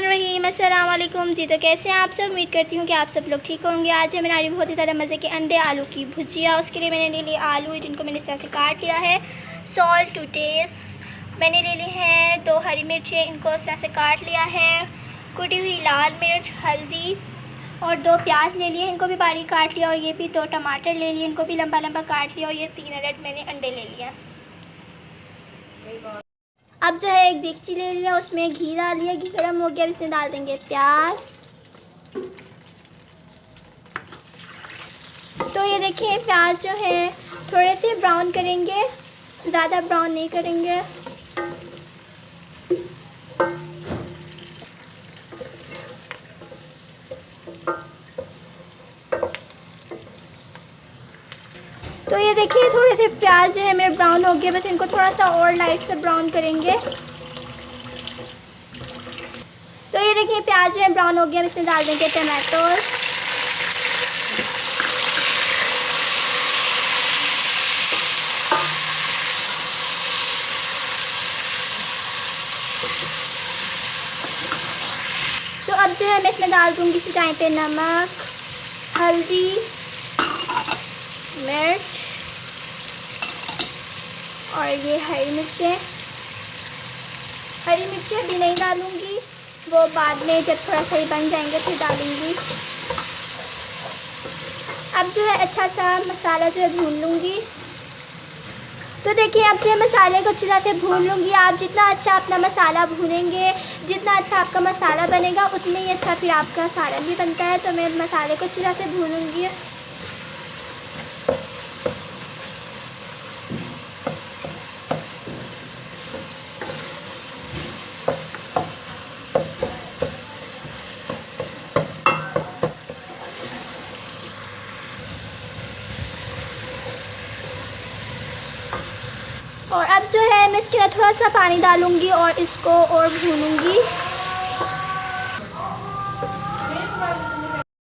बिस्मिल्लाहिर्रहमानिर्रहीम। अस्सलाम वालेकुम जी। तो कैसे हैं आप सब? उम्मीद करती हूँ कि आप सब लोग ठीक होंगे। आज है बनानी बहुत ही ज़्यादा मज़े के अंडे आलू की भुजिया। उसके लिए मैंने ले लिया आलू, जिनको मैंने इस तरह से काट लिया है। Salt to taste. मैंने ले ली है 2 हरी मिर्चें, इनको इस तरह से काट लिया है। कुटी हुई लाल मिर्च, हल्दी और 2 प्याज ले लिए, इनको भी बारीक काट लिया। और ये भी 2 टमाटर ले लिए, इनको भी लंबा लंबा काट लिया। और ये 3 अदद मैंने अंडे ले लिया। अब जो है एक देगची ले लिया, उसमें घी डाल लिया। घी गर्म हो गया, अब इसमें डाल देंगे प्याज। तो ये देखिए प्याज जो है थोड़े से ब्राउन करेंगे, ज़्यादा ब्राउन नहीं करेंगे। तो ये देखिए थोड़े से प्याज जो है मेरे ब्राउन हो गए, बस इनको थोड़ा सा और लाइट से ब्राउन करेंगे। तो ये देखिए प्याज जो है ब्राउन हो गया, इसमें डाल देंगे टमाटोज। तो अब जो है मैं इसमें डाल दूँगी इसी टाइम पे नमक, हल्दी, मिर्च और ये हरी मिर्चें अभी नहीं डालूँगी, वो बाद में जब थोड़ा सा बन जाएंगे फिर डालूँगी। अब जो है अच्छा सा मसाला जो है भून लूँगी। तो देखिए अब जो मसाले को अच्छी तरह से भून लूँगी। आप जितना अच्छा अपना मसाला भूनेंगे, जितना अच्छा आपका मसाला बनेगा, उतने ही अच्छा फिर आपका सालन भी बनता है। तो मैं मसाले को अच्छी तरह से भूनूँगी। और अब जो है मैं इसके लिए थोड़ा सा पानी डालूँगी और इसको और भूनूँगी।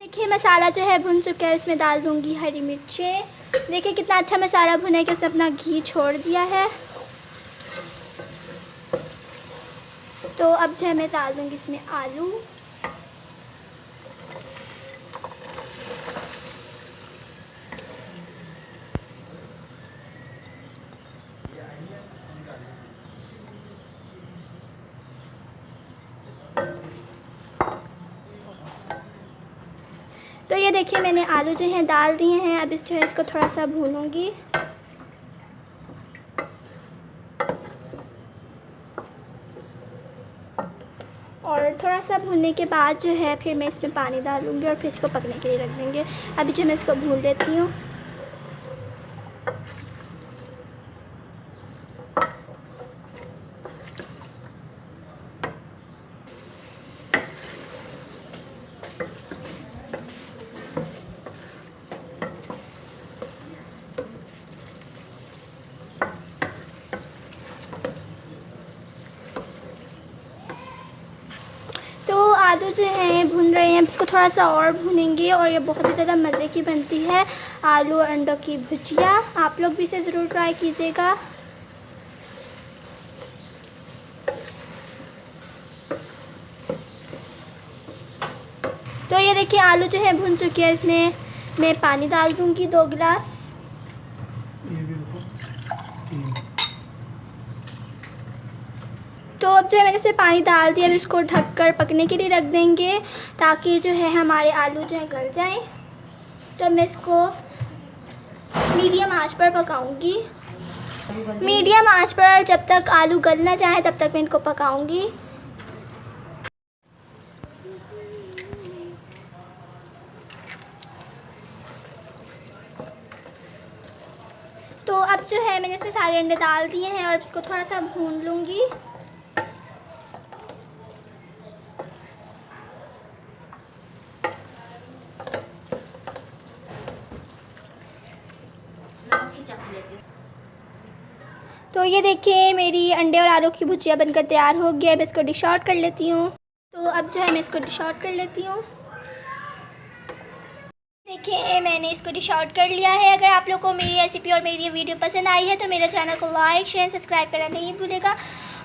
देखिए मसाला जो है भुन चुका है, इसमें डाल दूँगी हरी मिर्चें। देखिए कितना अच्छा मसाला भुना है कि उसने अपना घी छोड़ दिया है। तो अब जो है मैं डाल दूँगी इसमें आलू। तो ये देखिए मैंने आलू जो हैं डाल दिए हैं। अब जो है इसको थोड़ा सा भूनूंगी। और थोड़ा सा भूनने के बाद जो है फिर मैं इसमें पानी डालूंगी और फिर इसको पकने के लिए रख देंगे। अभी जो मैं इसको भून लेती हूँ। आलू जो हैं भून रहे हैं, अब इसको थोड़ा सा और भूनेंगे। और ये बहुत ही ज़्यादा मज़े की बनती है आलू और अंडों की भुजिया। आप लोग भी इसे ज़रूर ट्राई कीजिएगा। तो ये देखिए आलू जो है भून चुके हैं, इसमें मैं पानी डाल दूँगी 2 गिलास। तो अब जो है मैंने इसमें पानी डाल दिया। अब इसको ढककर पकने के लिए रख देंगे ताकि जो है हमारे आलू जो है गल जाएं। तो मैं इसको मीडियम आंच पर पकाऊंगी। मीडियम आंच पर जब तक आलू गल ना जाए तब तक मैं इनको पकाऊंगी। तो अब जो है मैंने इसमें सारे अंडे डाल दिए हैं और इसको थोड़ा सा भून लूँगी। तो ये देखिए मेरी अंडे और आलू की भुजिया बनकर तैयार हो गया है। मैं इसको डिश आउट कर लेती हूँ। तो अब जो है मैं इसको डिश आउट कर लेती हूँ। देखिए मैंने इसको डिश आउट कर लिया है। अगर आप लोगों को मेरी रेसिपी और मेरी वीडियो पसंद आई है तो मेरे चैनल को लाइक शेयर सब्सक्राइब करना नहीं भूलेगा।